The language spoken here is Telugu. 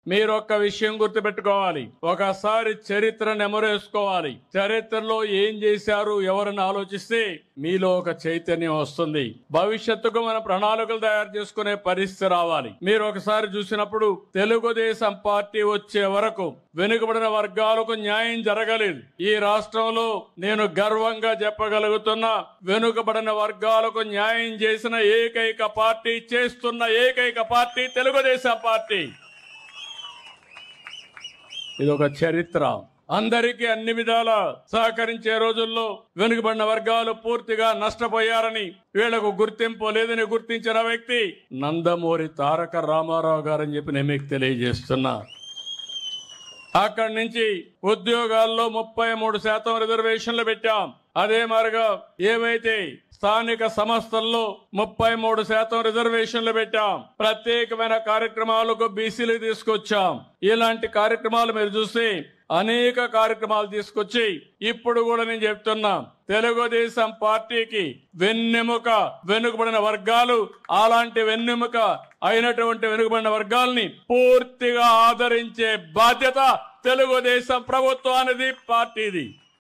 మీరు ఒక్క విషయం గుర్తుపెట్టుకోవాలి. ఒకసారి చరిత్ర నెమరేసుకోవాలి. చరిత్రలో ఏం చేశారు ఎవరిని ఆలోచిస్తే మీలో ఒక చైతన్యం వస్తుంది. భవిష్యత్తుకు మన ప్రణాళికలు తయారు చేసుకునే పరిస్థితి రావాలి. మీరు ఒకసారి చూసినప్పుడు తెలుగుదేశం పార్టీ వచ్చే వరకు వెనుకబడిన వర్గాలకు న్యాయం జరగలేదు. ఈ రాష్ట్రంలో నేను గర్వంగా చెప్పగలుగుతున్నా, వెనుకబడిన వర్గాలకు న్యాయం చేసిన ఏకైక పార్టీ, చేస్తున్న ఏకైక పార్టీ తెలుగుదేశం పార్టీ. ఇది ఒక చరిత్ర. అందరికీ అన్ని విధాల సహకరించే రోజుల్లో వెనుకబడిన వర్గాలు పూర్తిగా నష్టపోయారని, వీళ్లకు గుర్తింపు లేదని గుర్తించిన వ్యక్తి నందమూరి తారక రామారావు గారని చెప్పి నేను మీకు తెలియజేస్తున్నా. అక్కడి నుంచి ఉద్యోగాల్లో 33% రిజర్వేషన్లు పెట్టాం. అదే మాదిరిగా ఏవైతే స్థానిక సంస్థల్లో 33% రిజర్వేషన్లు పెట్టాం. ప్రత్యేకమైన కార్యక్రమాలకు బీసీలు తీసుకొచ్చాం. ఇలాంటి కార్యక్రమాలు మీరు చూస్తే అనేక కార్యక్రమాలు తీసుకొచ్చి ఇప్పుడు కూడా నేను చెప్తున్నా, తెలుగుదేశం పార్టీకి వెన్నెముక వెనుకబడిన వర్గాలు. అలాంటి వెన్నెముక అయినటువంటి వెనుకబడిన వర్గాల్ని పూర్తిగా ఆదరించే బాధ్యత తెలుగుదేశం ప్రభుత్వానిది, పార్టీది.